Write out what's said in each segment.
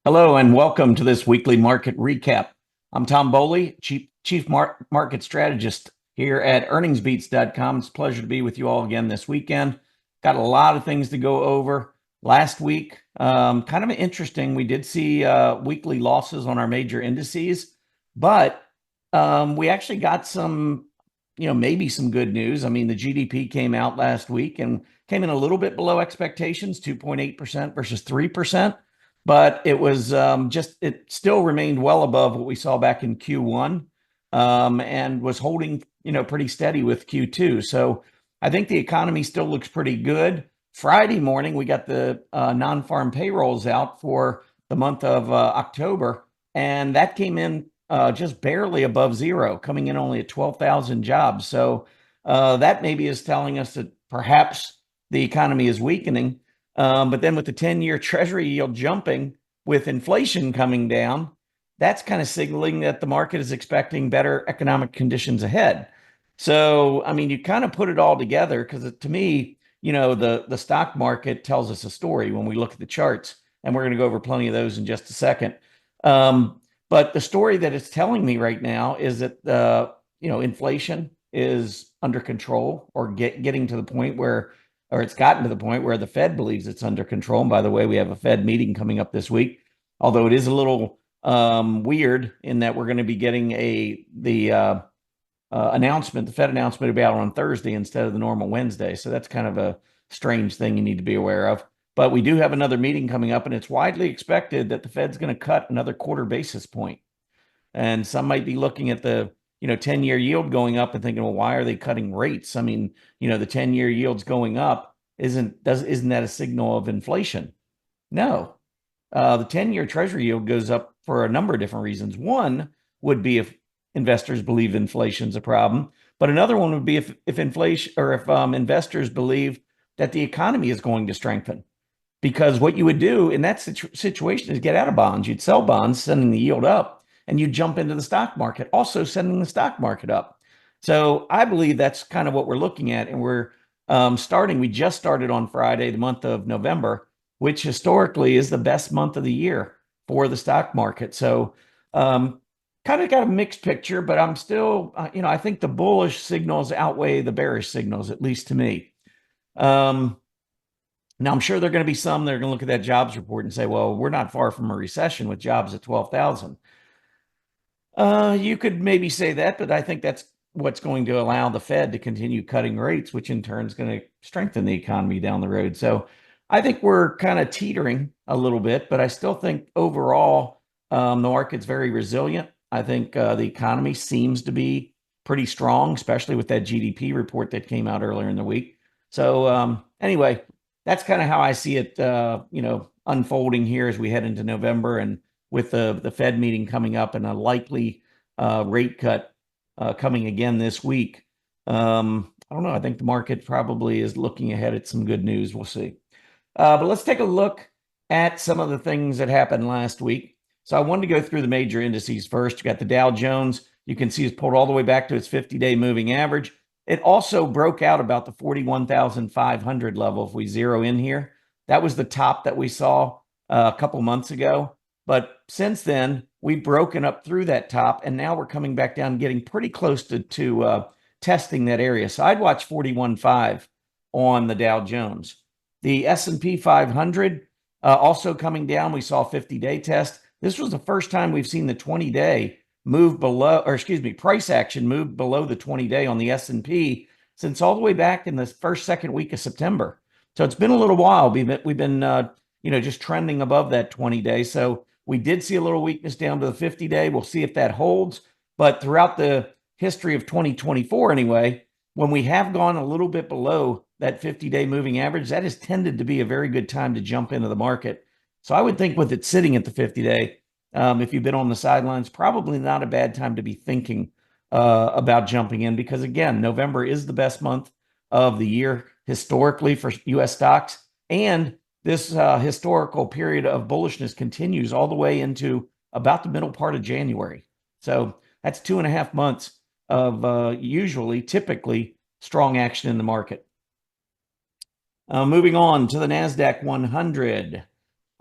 Hello and welcome to this weekly market recap. I'm Tom Bowley, Chief Market Strategist here at earningsbeats.com. It's a pleasure to be with you all again this weekend. Got a lot of things to go over. Last week, kind of interesting. We did see weekly losses on our major indices, but we actually got some, maybe some good news. I mean, the GDP came out last week and came in a little bit below expectations, 2.8% versus 3%. But it was it still remained well above what we saw back in Q1 and was holding, pretty steady with Q2. So I think the economy still looks pretty good. Friday morning, we got the non-farm payrolls out for the month of October, and that came in just barely above zero, coming in only at 12,000 jobs. So that maybe is telling us that perhaps the economy is weakening. But then with the 10-year Treasury yield jumping, with inflation coming down, that's kind of signaling that the market is expecting better economic conditions ahead. So, I mean, you kind of put it all together because to me, the stock market tells us a story when we look at the charts, and we're going to go over plenty of those in just a second. But the story that it's telling me right now is that inflation is under control or getting to the point where it's gotten to the point where the Fed believes it's under control. And by the way, we have a Fed meeting coming up this week, although it is a little weird in that we're going to be getting the announcement, the Fed announcement about on Thursday instead of the normal Wednesday. So that's kind of a strange thing you need to be aware of. But we do have another meeting coming up, and it's widely expected that the Fed's going to cut another quarter basis point. And some might be looking at the 10-year yield going up and thinking, well, why are they cutting rates? I mean, the 10-year yield's going up. Isn't that a signal of inflation? No. The 10-year Treasury yield goes up for a number of different reasons. One would be if investors believe inflation's a problem, but another one would be if inflation or if investors believe that the economy is going to strengthen. Because what you would do in that situation is get out of bonds. You'd sell bonds, sending the yield up, and you jump into the stock market, also sending the stock market up. So I believe that's kind of what we're looking at. And we're we just started on Friday, the month of November, which historically is the best month of the year for the stock market. So kind of got a mixed picture, but I'm still, I think the bullish signals outweigh the bearish signals, at least to me. Now, I'm sure there are going to be some that are going to look at that jobs report and say, well, we're not far from a recession with jobs at 12,000. You could maybe say that, but I think that's what's going to allow the Fed to continue cutting rates, which in turn is going to strengthen the economy down the road. So I think we're kind of teetering a little bit, but I still think overall the market's very resilient. I think the economy seems to be pretty strong, especially with that GDP report that came out earlier in the week. So anyway, that's kind of how I see it, unfolding here as we head into November, and with the Fed meeting coming up and a likely rate cut coming again this week. I don't know. I think the market probably is looking ahead at some good news. We'll see. But let's take a look at some of the things that happened last week. So I wanted to go through the major indices first. You got the Dow Jones. You can see it's pulled all the way back to its 50-day moving average. It also broke out about the 41,500 level. If we zero in here, that was the top that we saw a couple months ago. But since then, we've broken up through that top, and now we're coming back down, getting pretty close to testing that area. So I'd watch 41.5 on the Dow Jones. The S&P 500 also coming down. We saw a 50-day test. This was the first time we've seen the 20-day move below, or excuse me, price action move below the 20-day on the S&P since all the way back in the second week of September. So it's been a little while. We've been just trending above that 20-day. So we did see a little weakness down to the 50-day. We'll see if that holds. But throughout the history of 2024 anyway, when we have gone a little bit below that 50-day moving average, that has tended to be a very good time to jump into the market. So I would think with it sitting at the 50-day, if you've been on the sidelines, probably not a bad time to be thinking about jumping in, because again, November is the best month of the year historically for U.S. stocks. And this historical period of bullishness continues all the way into about the middle part of January. So that's 2.5 months of typically strong action in the market. Moving on to the NASDAQ 100.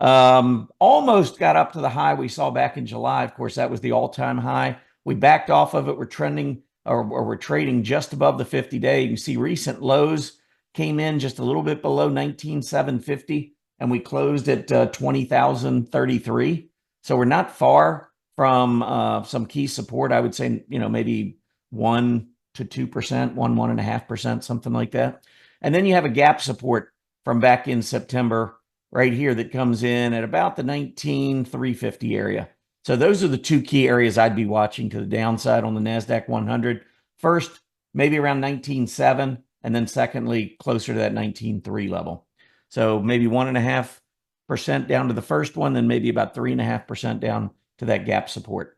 Almost got up to the high we saw back in July. Of course, that was the all-time high. We backed off of it. We're trending or we're trading just above the 50-day. You can see recent lows came in just a little bit below 19,750, and we closed at 20,033. So we're not far from some key support. I would say, maybe 1 to 2%, 1.5%, something like that. And then you have a gap support from back in September right here that comes in at about the 19,350 area. So those are the two key areas I'd be watching to the downside on the NASDAQ 100. First, maybe around 19.7, and then secondly, closer to that 19.3 level. So maybe 1.5% down to the first one, then maybe about 3.5% down to that gap support.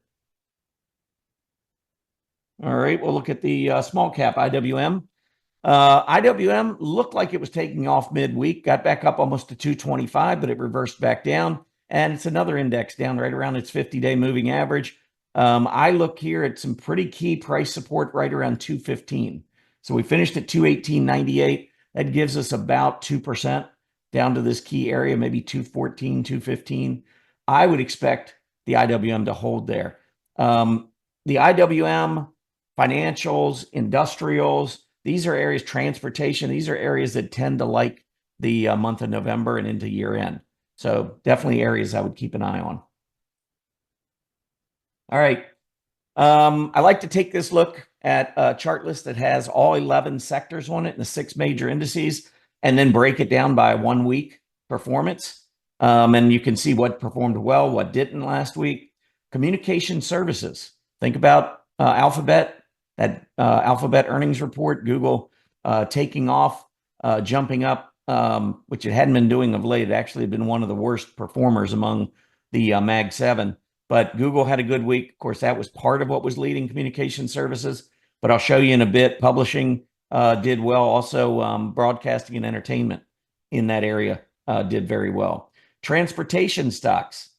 All right, we'll look at the small cap IWM. IWM looked like it was taking off midweek, got back up almost to 225, but it reversed back down. And it's another index down right around its 50-day moving average. I look here at some pretty key price support right around 215. So we finished at 218.98. That gives us about 2% down to this key area, maybe 214, 215. I would expect the IWM to hold there. The IWM, financials, industrials, these are areas, transportation, these are areas that tend to like the month of November and into year end. So definitely areas I would keep an eye on. All right. I like to take this look at a chart list that has all 11 sectors on it and the 6 major indices, and then break it down by 1 week performance. And you can see what performed well, what didn't last week. Communication services. Think about Alphabet, that Alphabet earnings report, Google taking off, jumping up, which it hadn't been doing of late. It actually had been one of the worst performers among the Mag 7. But Google had a good week. Of course, that was part of what was leading communication services. But I'll show you in a bit. Publishing did well. Also, broadcasting and entertainment in that area did very well. Transportation stocks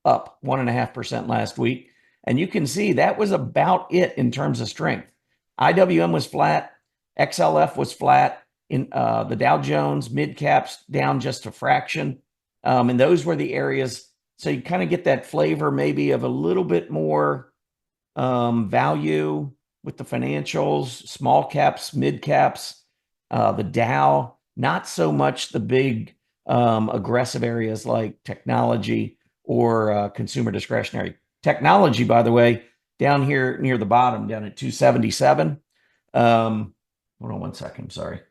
up 1.5% last week. And you can see that was about it in terms of strength. IWM was flat. XLF was flat. In the Dow Jones, mid caps down just a fraction. And those were the areas. So you kind of get that flavor maybe of a little bit more value with the financials, small caps, mid caps, the Dow, not so much the big aggressive areas like technology or consumer discretionary. Technology, by the way, down here near the bottom, down at 277. Hold on 1 second, sorry.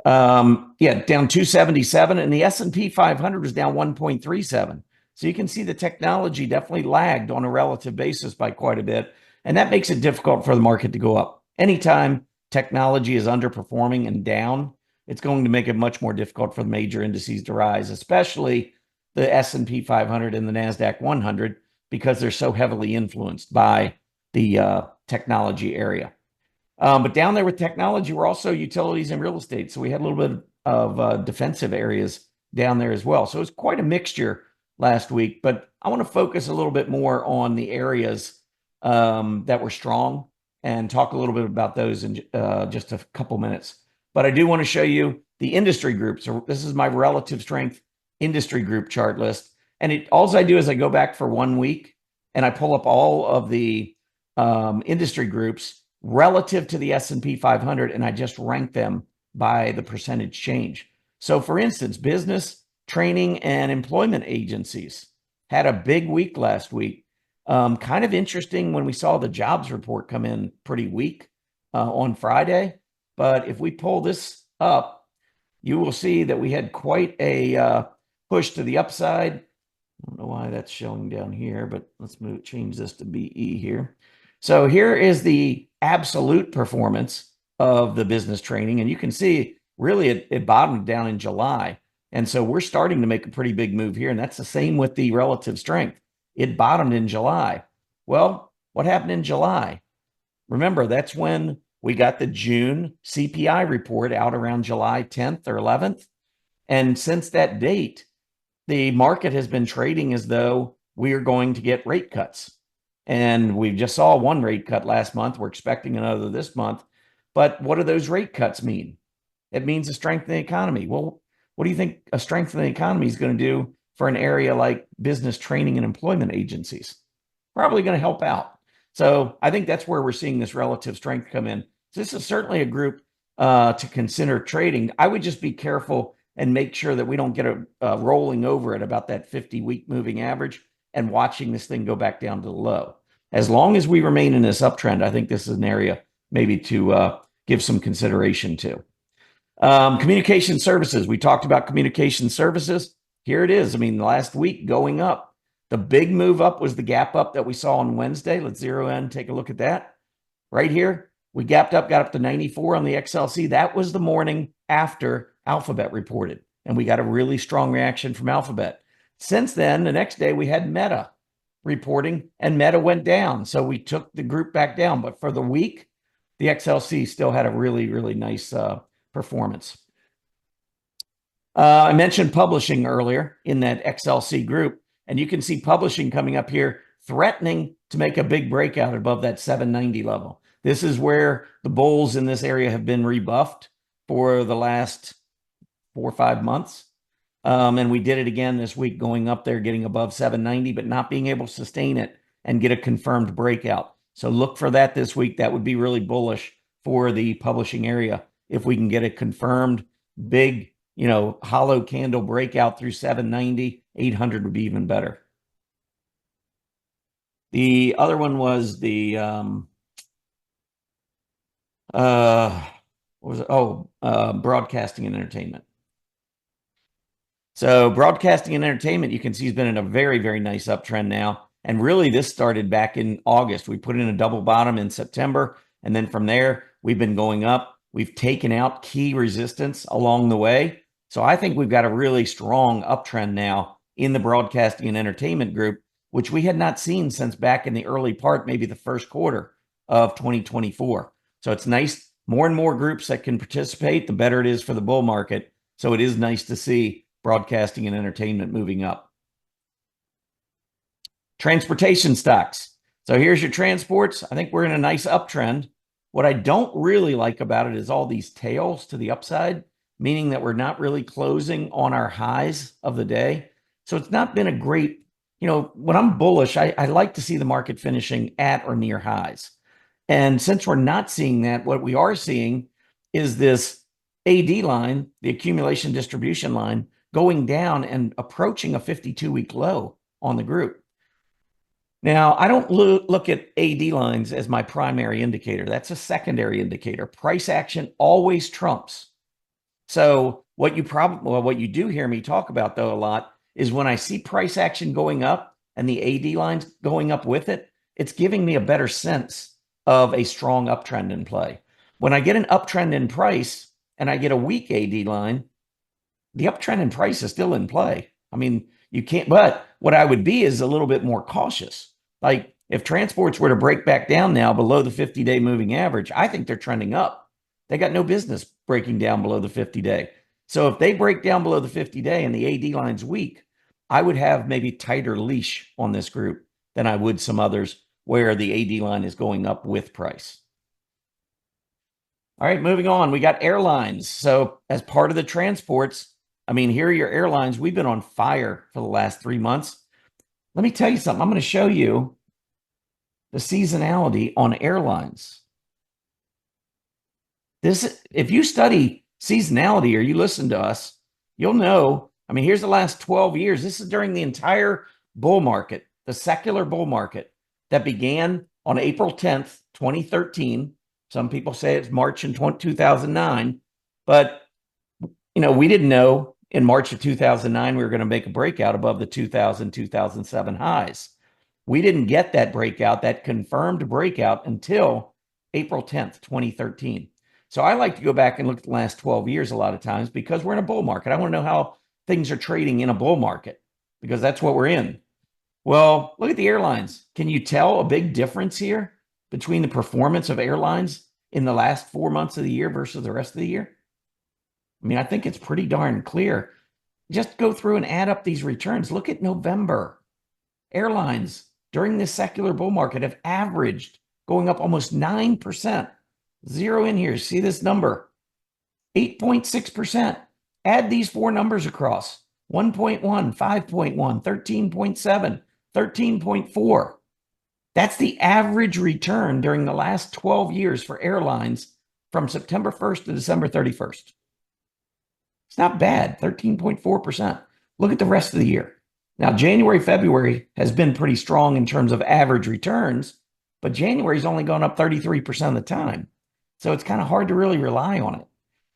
Yeah, down 277, and the S&P 500 was down 1.37. So you can see the technology definitely lagged on a relative basis by quite a bit, and that makes it difficult for the market to go up. Anytime technology is underperforming and down, it's going to make it much more difficult for the major indices to rise, especially the S&P 500 and the NASDAQ 100, because they're so heavily influenced by the technology area. But down there with technology, we're also utilities and real estate. So we had a little bit of defensive areas down there as well. So it's quite a mixture last week, but I want to focus a little bit more on the areas that were strong and talk a little bit about those in just a couple minutes. But I do want to show you the industry groups. So this is my relative strength industry group chart list. And all I do is I go back for 1 week and I pull up all of the industry groups relative to the S&P 500, and I just rank them by the percentage change. So for instance, business, training, and employment agencies had a big week last week. Kind of interesting when we saw the jobs report come in pretty weak on Friday. But if we pull this up, you will see that we had quite a push to the upside. I don't know why that's showing down here, but let's change this to BE here. So here is the absolute performance of the business training. And you can see really it bottomed down in July. And so we're starting to make a pretty big move here. And that's the same with the relative strength. It bottomed in July. Well, what happened in July? Remember, that's when we got the June CPI report out around July 10th or 11th. And since that date, the market has been trading as though we are going to get rate cuts. And we just saw one rate cut last month. We're expecting another this month. But what do those rate cuts mean? It means a strengthening economy. Well, what do you think a strengthening economy is going to do for an area like business training and employment agencies? Probably going to help out. So I think that's where we're seeing this relative strength come in. So this is certainly a group to consider trading. I would just be careful and make sure that we don't get a rolling over at about that 50-week moving average and watching this thing go back down to the low. As long as we remain in this uptrend, I think this is an area maybe to give some consideration to. Communication services. We talked about communication services. Here it is. I mean, last week going up. The big move up was the gap up that we saw on Wednesday. Let's zero in, take a look at that. Right here, we gapped up, got up to 94 on the XLC. That was the morning after Alphabet reported, and we got a really strong reaction from Alphabet. Since then, the next day, we had Meta reporting, and Meta went down. So we took the group back down. But for the week, the XLC still had a really, really nice performance. I mentioned publishing earlier in that XLC group, and you can see publishing coming up here, threatening to make a big breakout above that 790 level. This is where the bulls in this area have been rebuffed for the last 4 or 5 months. And we did it again this week, going up there, getting above 790, but not being able to sustain it and get a confirmed breakout. So look for that this week. That would be really bullish for the publishing area. If we can get a confirmed big, hollow candle breakout through 790, 800 would be even better. The other one was the, broadcasting and entertainment. So broadcasting and entertainment, you can see, has been in a very, very nice uptrend now. And really, this started back in August. We put in a double bottom in September. And then from there, we've been going up. We've taken out key resistance along the way. So I think we've got a really strong uptrend now in the broadcasting and entertainment group, which we had not seen since back in the early part, maybe the first quarter of 2024. So it's nice. More and more groups that can participate, the better it is for the bull market. So it is nice to see broadcasting and entertainment moving up. Transportation stocks. So here's your transports. I think we're in a nice uptrend. What I don't really like about it is all these tails to the upside, meaning that we're not really closing on our highs of the day. So it's not been a great, when I'm bullish, I like to see the market finishing at or near highs. And since we're not seeing that, what we are seeing is this AD line, the accumulation distribution line, going down and approaching a 52-week low on the group. Now, I don't look at AD lines as my primary indicator. That's a secondary indicator. Price action always trumps. So what you do hear me talk about, though, a lot is when I see price action going up and the AD lines going up with it, it's giving me a better sense of a strong uptrend in play. When I get an uptrend in price and I get a weak AD line, the uptrend in price is still in play. I mean, you can't, but what I would be is a little bit more cautious. Like if transports were to break back down now below the 50-day moving average, I think they're trending up. They got no business breaking down below the 50-day. So if they break down below the 50-day and the AD line's weak, I would have maybe tighter leash on this group than I would some others where the AD line is going up with price. All right, moving on. We got airlines. So as part of the transports, I mean, here are your airlines. We've been on fire for the last 3 months. Let me tell you something. I'm going to show you the seasonality on airlines. If you study seasonality or you listen to us, you'll know. I mean, here's the last 12 years. This is during the entire bull market, the secular bull market that began on April 10th, 2013. Some people say it's March in 2009, but we didn't know in March of 2009 we were going to make a breakout above the 2007 highs. We didn't get that breakout, that confirmed breakout, until April 10th, 2013. So I like to go back and look at the last 12 years a lot of times because we're in a bull market. I want to know how things are trading in a bull market because that's what we're in. Well, look at the airlines. Can you tell a big difference here between the performance of airlines in the last 4 months of the year versus the rest of the year? I mean, I think it's pretty darn clear. Just go through and add up these returns. Look at November. Airlines during this secular bull market have averaged going up almost 9%. Zero in here. See this number, 8.6% Add these four numbers across: 1.1, 5.1, 13.7, 13.4. That's the average return during the last 12 years for airlines from September 1st to December 31st. It's not bad, 13.4%. Look at the rest of the year. Now, January, February has been pretty strong in terms of average returns, but January's only gone up 33% of the time. So it's kind of hard to really rely on it.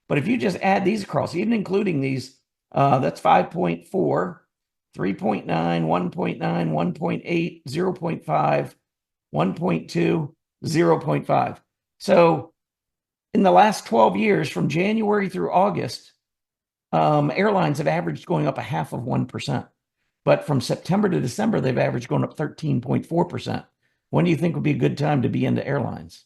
But if you just add these across, even including these, that's 5.4, 3.9, 1.9, 1.8, 0.5, 1.2, 0.5. So in the last 12 years, from January through August, airlines have averaged going up 0.5%. But from September to December, they've averaged going up 13.4%. When do you think would be a good time to be into airlines?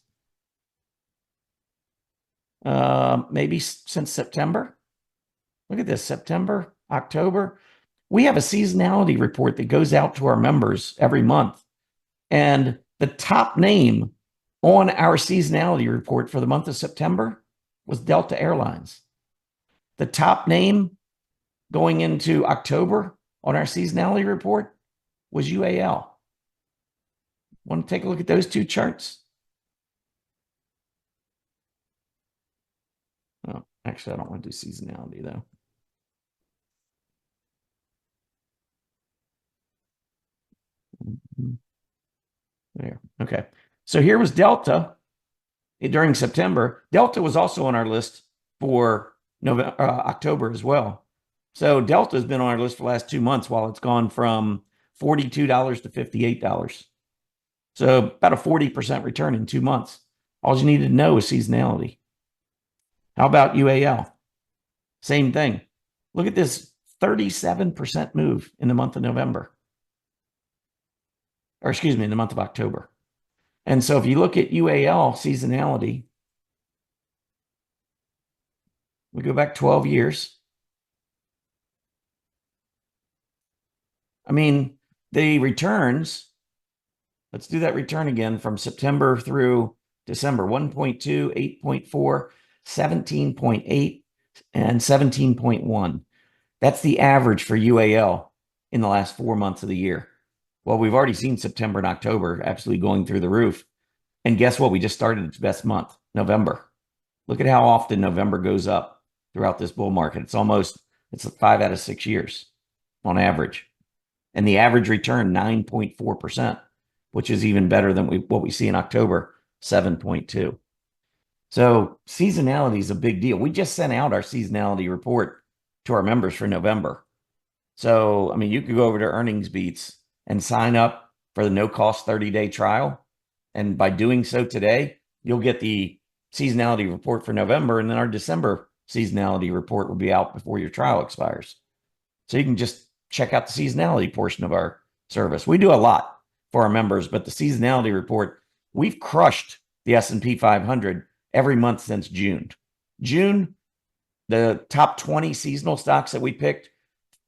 Maybe since September. Look at this, September, October. We have a seasonality report that goes out to our members every month. And the top name on our seasonality report for the month of September was Delta Airlines. The top name going into October on our seasonality report was UAL. Want to take a look at those two charts? Oh, actually, I don't want to do seasonality though. There. Okay. So here was Delta during September. Delta was also on our list for November, October as well. So Delta has been on our list for the last 2 months while it's gone from $42 to $58. So about a 40% return in 2 months. All you need to know is seasonality. How about UAL? Same thing. Look at this 37% move in the month of November. Or excuse me, in the month of October. And so if you look at UAL seasonality, we go back 12 years. I mean, the returns, let's do that return again from September through December, 1.2, 8.4, 17.8, and 17.1. That's the average for UAL in the last 4 months of the year. Well, we've already seen September and October absolutely going through the roof. And guess what? We just started its best month, November. Look at how often November goes up throughout this bull market. It's 5 out of 6 years on average. And the average return, 9.4%, which is even better than what we see in October, 7.2. So seasonality is a big deal. We just sent out our seasonality report to our members for November. So, I mean, you could go over to Earnings Beats and sign up for the no-cost 30-day trial. And by doing so today, you'll get the seasonality report for November, and then our December seasonality report will be out before your trial expires. So you can just check out the seasonality portion of our service. We do a lot for our members, but the seasonality report, we've crushed the S&P 500 every month since June. June, the top 20 seasonal stocks that we picked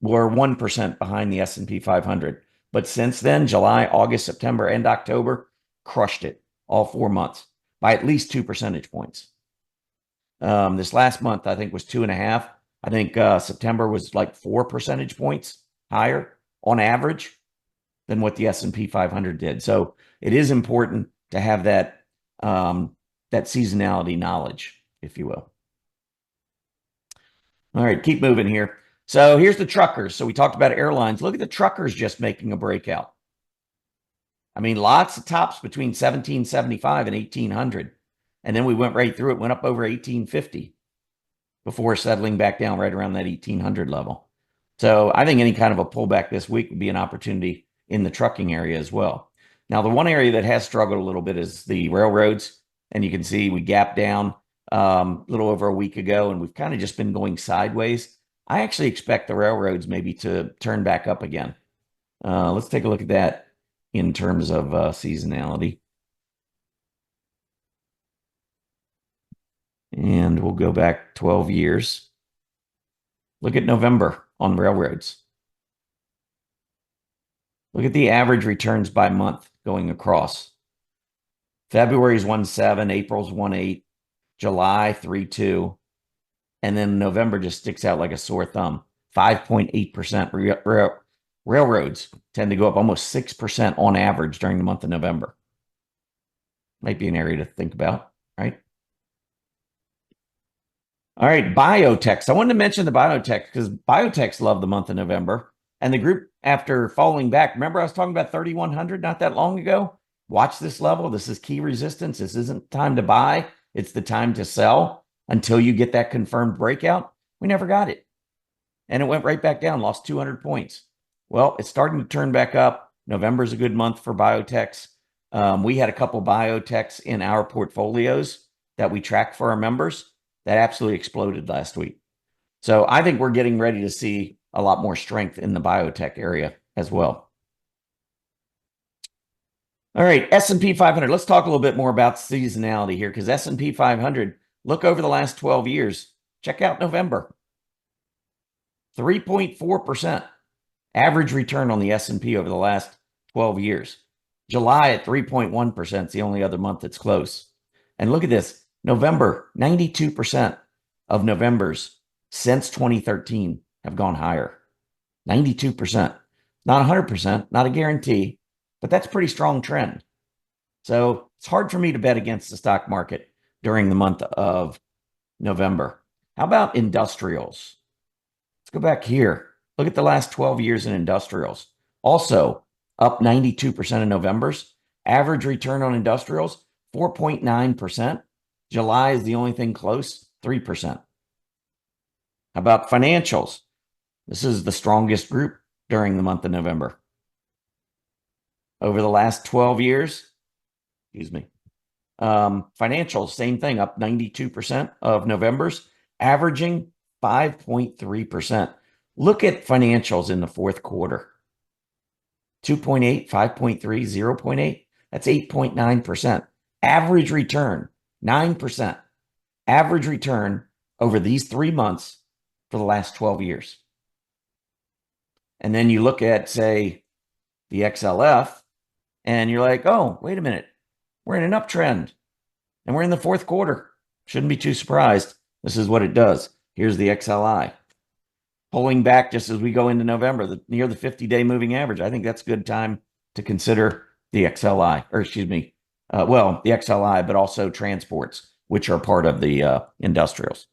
were 1% behind the S&P 500. But since then, July, August, September, and October, crushed it all 4 months by at least 2 percentage points. This last month, I think, was 2.5. I think September was like 4 percentage points higher on average than what the S&P 500 did. So it is important to have that seasonality knowledge, if you will. All right, keep moving here. So here's the truckers. So we talked about airlines. Look at the truckers just making a breakout. I mean, lots of tops between 1775 and 1800. And then we went right through it, went up over 1850 before settling back down right around that 1800 level. So I think any kind of a pullback this week would be an opportunity in the trucking area as well. Now, the one area that has struggled a little bit is the railroads. And you can see we gapped down a little over a week ago, and we've kind of just been going sideways. I actually expect the railroads maybe to turn back up again. Let's take a look at that in terms of seasonality. And we'll go back 12 years. Look at November on railroads. Look at the average returns by month going across. February's 1.7, April's 1.8, July 3.2, And then November just sticks out like a sore thumb. 5.8%. Railroads tend to go up almost 6% on average during the month of November. Might be an area to think about, right? All right, biotechs. I wanted to mention the biotechs because biotechs love the month of November. And the group, after falling back, remember I was talking about 3,100 not that long ago? Watch this level. This is key resistance. This isn't time to buy. It's the time to sell until you get that confirmed breakout. We never got it. And it went right back down, lost 200 points. Well, it's starting to turn back up. November is a good month for biotechs. We had a couple biotechs in our portfolios that we track for our members that absolutely exploded last week. So I think we're getting ready to see a lot more strength in the biotech area as well. All right, S&P 500. Let's talk a little bit more about seasonality here because S&P 500, look over the last 12 years. Check out November. 3.4% average return on the S&P over the last 12 years. July at 3.1% is the only other month that's close. And look at this, November, 92% of Novembers since 2013 have gone higher. 92%. Not 100%, not a guarantee, but that's a pretty strong trend. So it's hard for me to bet against the stock market during the month of November. How about industrials? Let's go back here. Look at the last 12 years in industrials. Also up 92% in Novembers. Average return on industrials, 4.9%. July is the only thing close, 3%. How about financials? This is the strongest group during the month of November. Over the last 12 years, financials, same thing, up 92% of Novembers, averaging 5.3%. Look at financials in the fourth quarter. 2.8, 5.3, 0.8. That's 8.9%. Average return, 9%. Average return over these 3 months for the last 12 years. And then you look at, say, the XLF, and you're like, oh, wait a minute. We're in an uptrend, and we're in the fourth quarter. Shouldn't be too surprised. This is what it does. Here's the XLI. Pulling back just as we go into November, near the 50-day moving average. I think that's a good time to consider the XLI, or excuse me, the XLI, but also transports, which are part of the industrials.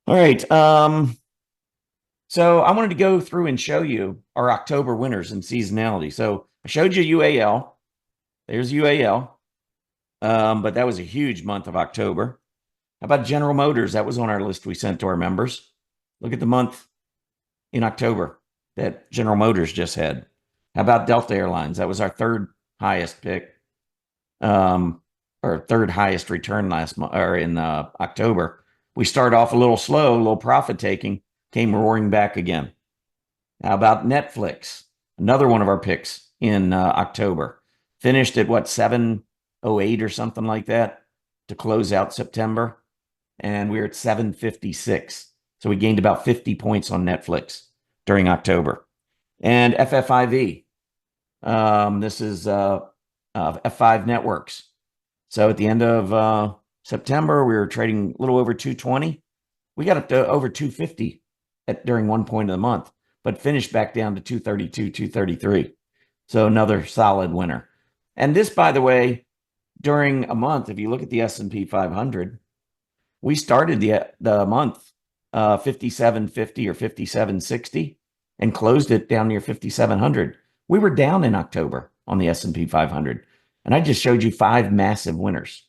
All right. So I wanted to go through and show you our October winners in seasonality. So I showed you UAL. There's UAL. But that was a huge month of October. How about General Motors? That was on our list we sent to our members. Look at the month in October that General Motors just had. How about Delta Airlines? That was our third highest pick, or third highest return last month, or in October. We started off a little slow, a little profit taking, came roaring back again. How about Netflix? Another one of our picks in October. Finished at what, 708 or something like that to close out September. And we were at 756. So we gained about 50 points on Netflix during October. And FFIV. This is F5 Networks. So at the end of September, we were trading a little over 220. We got up to over 250 during one point of the month, but finished back down to 232, 233. So another solid winner. And this, by the way, during a month, if you look at the S&P 500, we started the month 5750 or 5760 and closed it down near 5700. We were down in October on the S&P 500. And I just showed you 5 massive winners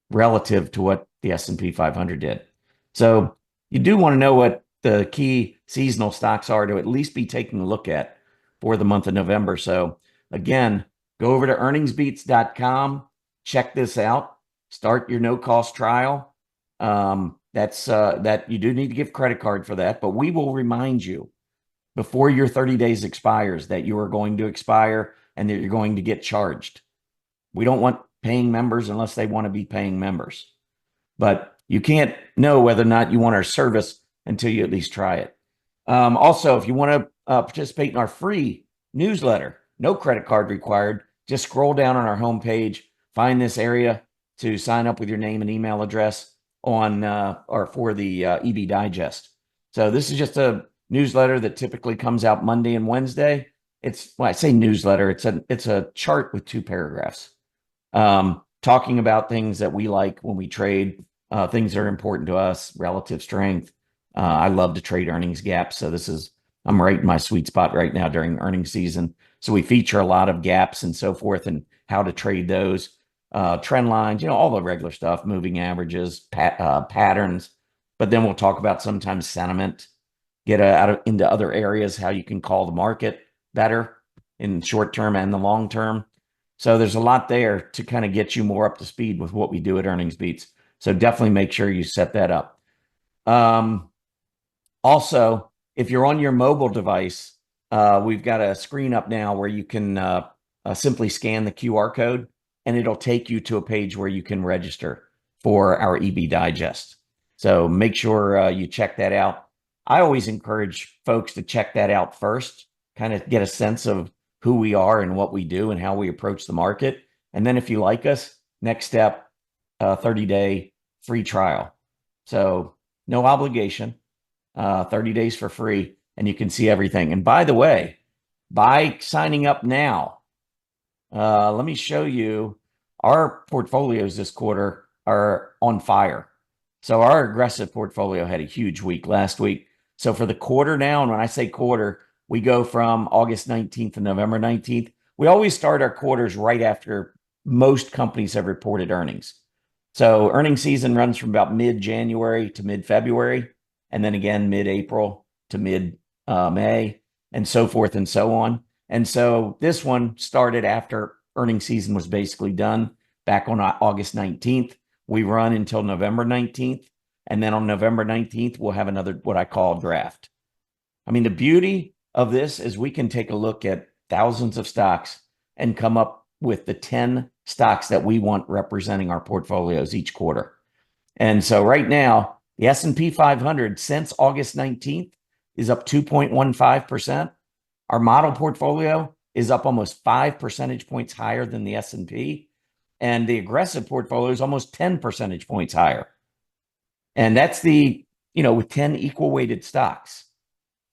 relative to what the S&P 500 did. So you do want to know what the key seasonal stocks are to at least be taking a look at for the month of November. So again, go over to earningsbeats.com, check this out, start your no-cost trial. That you do need to give credit card for that, but we will remind you before your 30 days expires that you are going to expire and that you're going to get charged. We don't want paying members unless they want to be paying members, but you can't know whether or not you want our service until you at least try it. Also, if you want to participate in our free newsletter, no credit card required, just scroll down on our homepage, find this area to sign up with your name and email address. on or for the EB Digest. So this is just a newsletter that typically comes out Monday and Wednesday. It's, when I say newsletter, it's a chart with 2 paragraphs, talking about things that we like when we trade, things that are important to us, relative strength. I love to trade earnings gaps. So I'm right in my sweet spot right now during earnings season. So we feature a lot of gaps and so forth and how to trade those, trend lines, all the regular stuff, moving averages, patterns. But then we'll talk about sometimes sentiment, get into other areas, how you can call the market better in short term and the long term. So there's a lot there to kind of get you more up to speed with what we do at Earnings Beats. So definitely make sure you set that up. Also, if you're on your mobile device, we've got a screen up now where you can simply scan the QR code and it'll take you to a page where you can register for our EB Digest. So make sure you check that out. I always encourage folks to check that out first, kind of get a sense of who we are and what we do and how we approach the market. And then if you like us, next step, 30-day free trial. So no obligation, 30 days for free, and you can see everything. And by the way, by signing up now, let me show you our portfolios this quarter are on fire. So our aggressive portfolio had a huge week last week. So for the quarter now, and when I say quarter, we go from August 19th to November 19th. We always start our quarters right after most companies have reported earnings. So earnings season runs from about mid-January to mid-February, and then again mid-April to mid-May, and so forth and so on. And so this one started after earnings season was basically done back on August 19th. We run until November 19th. And then on November 19th, we'll have another, what I call draft. I mean, the beauty of this is we can take a look at thousands of stocks and come up with the 10 stocks that we want representing our portfolios each quarter. And so right now, the S&P 500 since August 19th is up 2.15%. Our model portfolio is up almost 5 percentage points higher than the S&P. And the aggressive portfolio is almost 10 percentage points higher. And that's with 10 equal weighted stocks.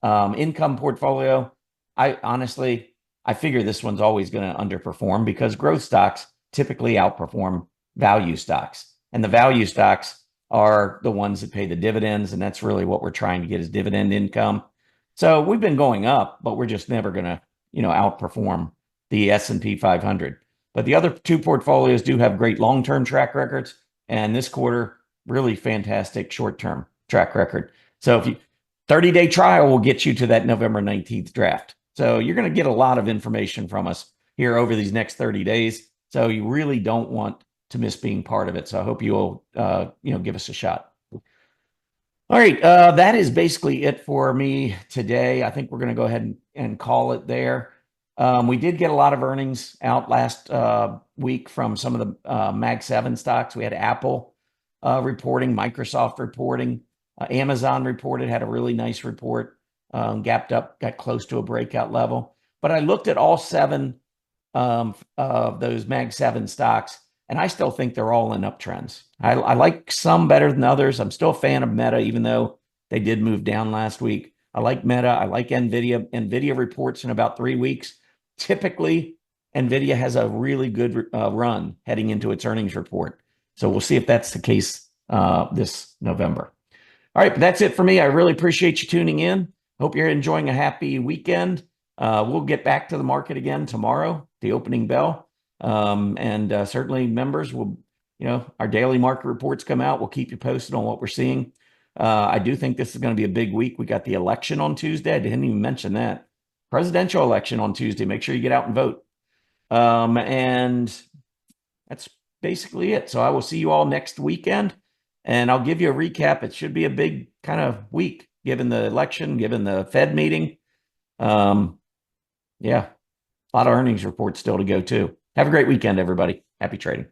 Income portfolio, I figure this one's always going to underperform because growth stocks typically outperform value stocks. And the value stocks are the ones that pay the dividends. And that's really what we're trying to get is dividend income. So we've been going up, but we're just never going to, outperform the S&P 500. But the other 2 portfolios do have great long-term track records. And this quarter, really fantastic short-term track record. So if 30-day trial will get you to that November 19th draft. So you're going to get a lot of information from us here over these next 30 days. So you really don't want to miss being part of it. So I hope you'll, give us a shot. All right. That is basically it for me today. I think we're going to go ahead and call it there. We did get a lot of earnings out last week from some of the Mag 7 stocks. We had Apple reporting, Microsoft reporting, Amazon reported, had a really nice report, gapped up, got close to a breakout level. But I looked at all 7 of those Mag 7 stocks, and I still think they're all in uptrends. I like some better than others. I'm still a fan of Meta, even though they did move down last week. I like Meta. I like NVIDIA. NVIDIA reports in about 3 weeks. Typically, NVIDIA has a really good run heading into its earnings report. So we'll see if that's the case this November. All right, but that's it for me. I really appreciate you tuning in. Hope you're enjoying a happy weekend. We'll get back to the market again tomorrow, the opening bell. And certainly members will, our daily market reports come out. We'll keep you posted on what we're seeing. I do think this is going to be a big week. We got the election on Tuesday. I didn't even mention that. Presidential election on Tuesday. Make sure you get out and vote. And that's basically it. So I will see you all next weekend, and I'll give you a recap. It should be a big kind of week, given the election, given the Fed meeting. Yeah, a lot of earnings reports still to go too. Have a great weekend, everybody. Happy trading.